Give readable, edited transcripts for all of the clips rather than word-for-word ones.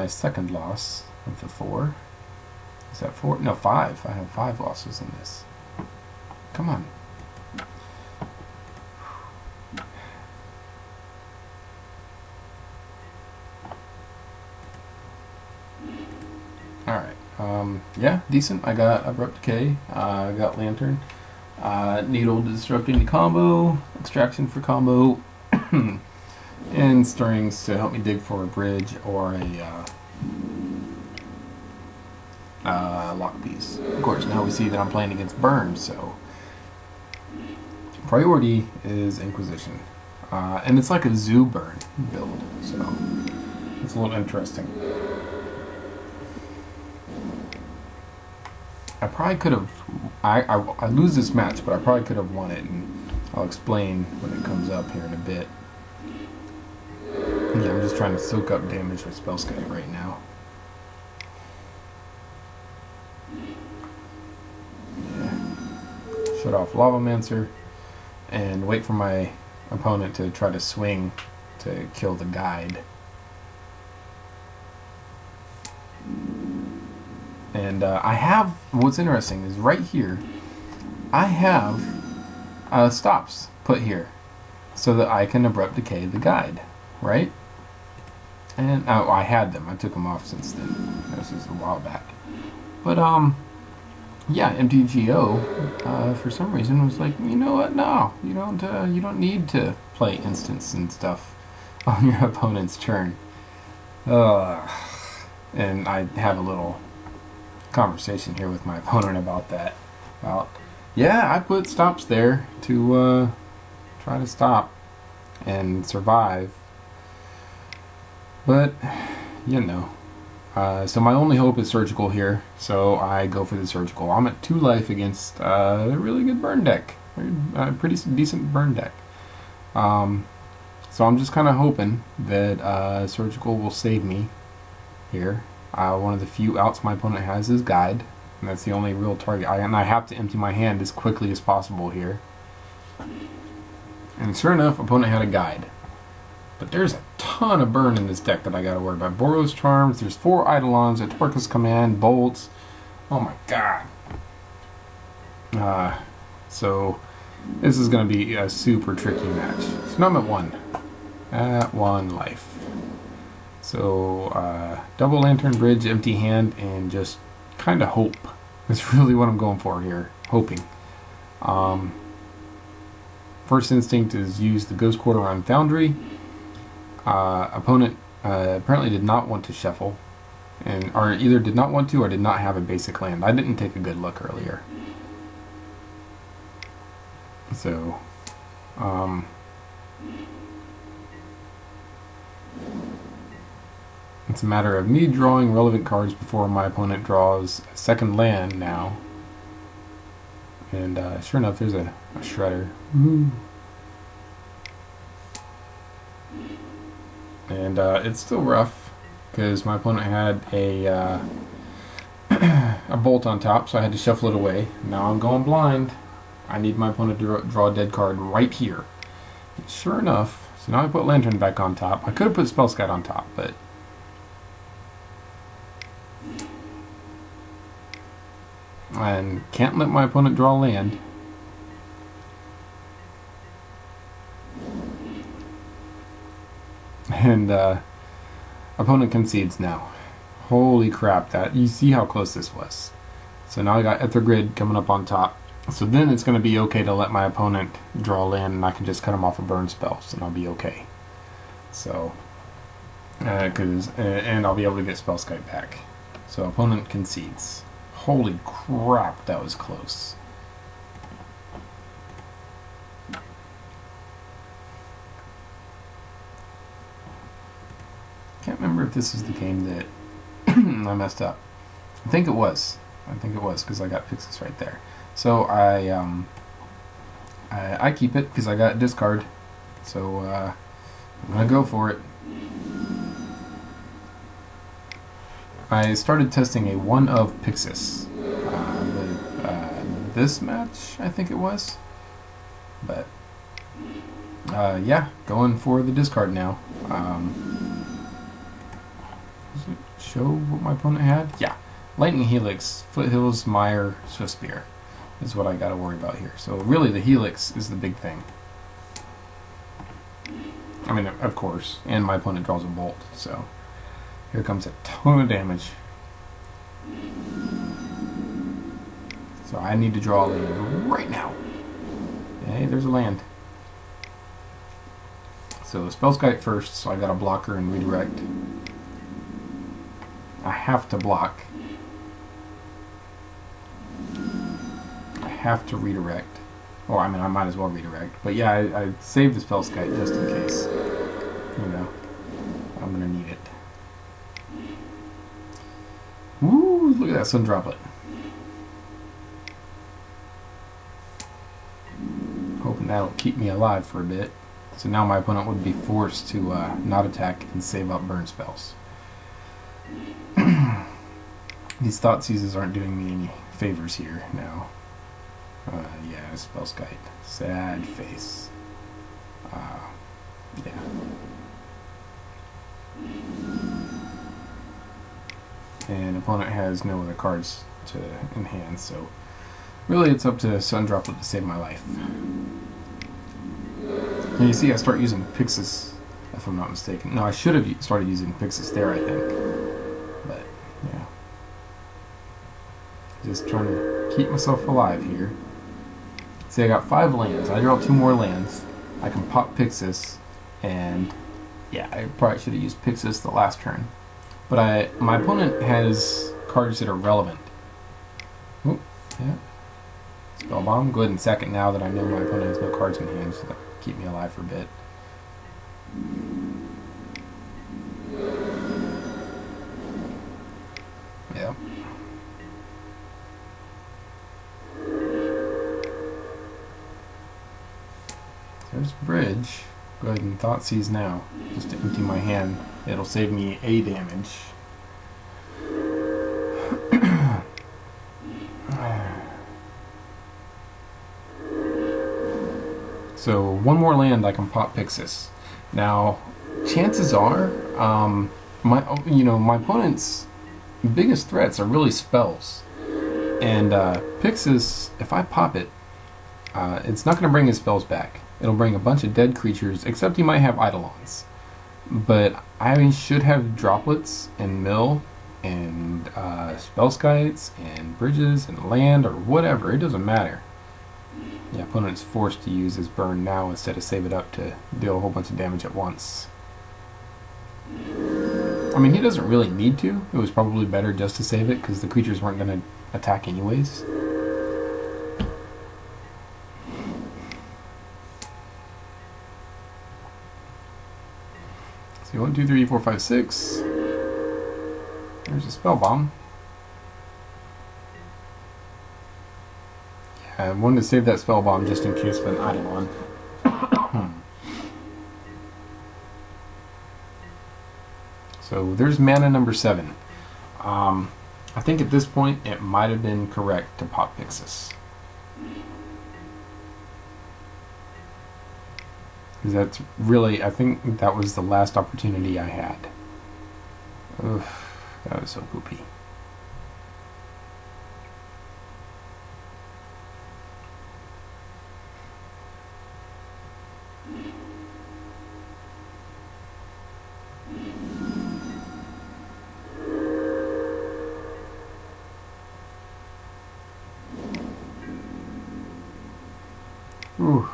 my second loss of the 4. Is that 4? No, 5. I have 5 losses in this. Come on. Alright. Yeah, decent. I got Abrupt Decay. I got Lantern. Needle disrupting the combo. Extraction for combo. And Stirrings to help me dig for a bridge or a lock piece. Of course, now we see that I'm playing against Burn, so priority is Inquisition. And it's like a Zoo Burn build, so it's a little interesting. I probably could have... I lose this match, but I probably could have won it, and I'll explain when it comes up here in a bit. Yeah, I'm just trying to soak up damage with Spellskite right now. Yeah. Shut off Lavamancer and wait for my opponent to try to swing to kill the guide. And I have, what's interesting is right here, I have stops put here so that I can Abrupt Decay the guide, right? And I had them. I took them off since then. This is a while back. But yeah, MTGO for some reason was like, you know what? No, you don't need to play instants and stuff on your opponent's turn. And I have a little conversation here with my opponent about that. Yeah, I put stops there to try to stop and survive. But, you know. So my only hope is Surgical here, so I go for the Surgical. I'm at 2 life against a really good burn deck. A pretty decent burn deck. So I'm just kind of hoping that Surgical will save me here. One of the few outs my opponent has is Guide, and that's the only real target. And I have to empty my hand as quickly as possible here. And sure enough, opponent had a Guide. But there's a ton of burn in this deck that I gotta worry about. Boros Charms, there's 4 Eidolons, a Torquus Command, Bolts. Oh my god. So this is gonna be a super tricky match. So now I'm at 1. At 1 life. So double Lantern Bridge, empty hand, and just kinda hope. That's really what I'm going for here. Hoping. First instinct is use the Ghost Quarter on Foundry. Opponent apparently did not want to shuffle, or either did not want to or did not have a basic land. I didn't take a good look earlier. So, it's a matter of me drawing relevant cards before my opponent draws a second land now. And sure enough, there's a Shredder. Woo. And it's still rough because my opponent had a a Bolt on top, so I had to shuffle it away. Now I'm going blind. I need my opponent to draw a dead card right here. And sure enough, so now I put Lantern back on top. I could have put Spellskite on top, but and can't let my opponent draw land. And opponent concedes now. Holy crap, that you see how close this was. So now I got Ether Grid coming up on top. So then it's going to be okay to let my opponent draw land, and I can just cut him off of burn spells, and I'll be okay. So, and I'll be able to get Spellskite back. So opponent concedes. Holy crap, that was close. Can't remember if this is the game that I messed up. I think it was. I think it was because I got Pixis right there. So I keep it because I got discard. So I'm gonna go for it. I started testing a 1 of Pixis with this match, I think it was. But yeah, going for the discard now. Does it show what my opponent had? Yeah. Lightning Helix, Foothills, Mire, Swiftspear is what I gotta worry about here. So really the Helix is the big thing. I mean, of course, and my opponent draws a Bolt, so here comes a ton of damage. So I need to draw a land right now. Okay, there's a land. So Spellskite first, so I got a blocker and redirect. I have to block. I have to redirect. Or, I mean, I might as well redirect. But yeah, I saved the Spellskite just in case. You know, I'm going to need it. Woo, look at that Sun Droplet. Hoping that'll keep me alive for a bit. So now my opponent would be forced to not attack and save up burn spells. These Thought Seizes aren't doing me any favors here now. Yeah, Spellskite. Sad face. Yeah. And opponent has no other cards in hand, so really it's up to Sun Droplet to save my life. And you see I start using Pixis, if I'm not mistaken. No, I should have started using Pixis there, I think. But, yeah. Just trying to keep myself alive here. See, I got 5 lands. I draw 2 more lands. I can pop Pixis, and yeah, I probably should have used Pixis the last turn. But my opponent has cards that are relevant. Oh, yeah. Spellbomb. Go ahead and sack it now that I know my opponent has no cards in hand, so that will keep me alive for a bit. Yep. There's Bridge. Go ahead and Thought Seize now, just to empty my hand. It'll save me A damage. So one more land I can pop Pixis. Now, chances are, my opponent's biggest threats are really spells, and Pixis, if I pop it, it's not going to bring his spells back. It'll bring a bunch of dead creatures, except he might have Eidolons. But I should have Droplets and Mill and Spellskites and Bridges and Land or whatever. It doesn't matter. The opponent's forced to use his burn now instead of save it up to deal a whole bunch of damage at once. I mean, he doesn't really need to. It was probably better just to save it because the creatures weren't going to attack anyways. So 1, 2, 3, 4, 5, 6. There's a Spell Bomb. I wanted to save that Spell Bomb just in case of an Eidolon. So there's mana number 7. I think at this point it might have been correct to pop Pixis. Because that's really, I think that was the last opportunity I had. Oof, that was so poopy. Ooh.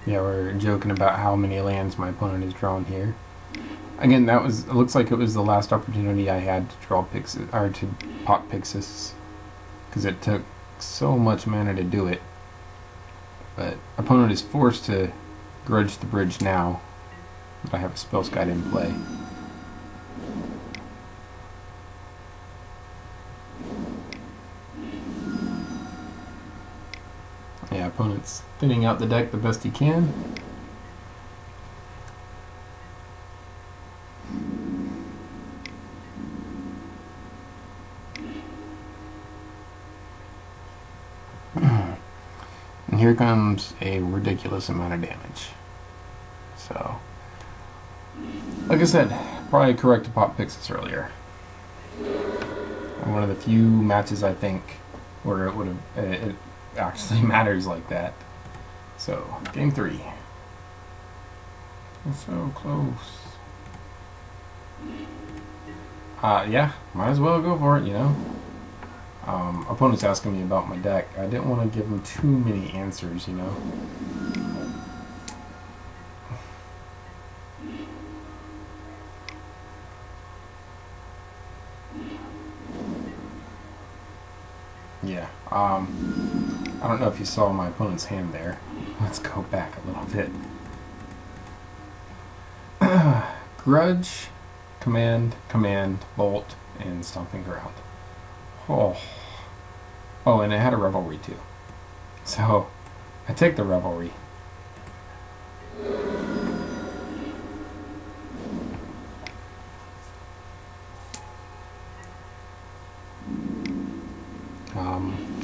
Yeah, we're joking about how many lands my opponent has drawn here. Again, it looks like it was the last opportunity I had to draw Pixis, or to pop Pixis, because it took so much mana to do it. But opponent is forced to grudge the bridge now that I have a Spellskite in play. Yeah, opponent's thinning out the deck the best he can. And here comes a ridiculous amount of damage. So, Like I said, probably correct to pop Pixis earlier. One of the few matches I think where it would have it actually matters like that. So game 3. So close. Yeah, might as well go for it, you know. Opponent's asking me about my deck. I didn't want to give him too many answers, you know. Yeah, I don't know if you saw my opponent's hand there. Let's go back a little bit. Grudge, command, bolt, and stomping ground. Oh, and it had a revelry too. So I take the revelry.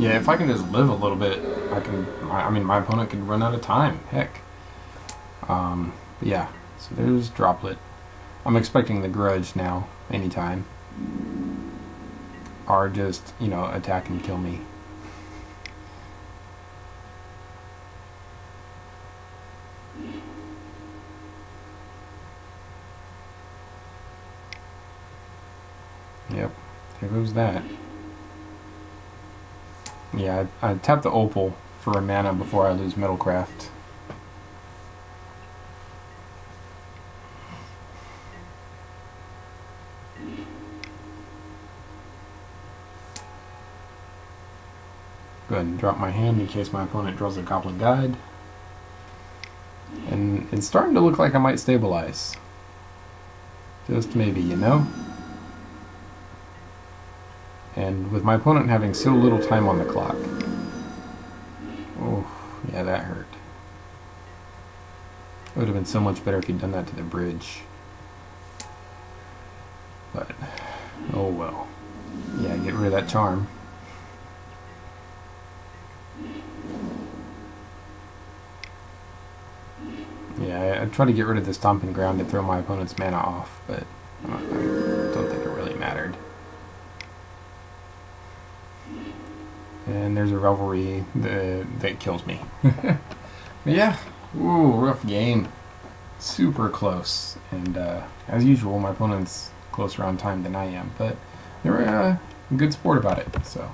Yeah, if I can just live a little bit, I mean, my opponent could run out of time. Heck. Yeah, so there's Droplet. I'm expecting the Grudge now, anytime. Or just, you know, attack and kill me. Yep, here goes that. Yeah, I tap the Opal for a mana before I lose Metalcraft. Go ahead and drop my hand in case my opponent draws a Goblin Guide. And it's starting to look like I might stabilize. Just maybe, you know? And with my opponent having so little time on the clock. Oh, yeah, that hurt. It would have been so much better if he'd done that to the bridge. But, oh well. Yeah, get rid of that charm. Yeah, I try to get rid of the stomping ground to throw my opponent's mana off, but I don't think it really mattered. And there's a revelry that kills me. But yeah, ooh, rough game. Super close. And as usual, my opponent's closer on time than I am. But they were a good sport about it. So.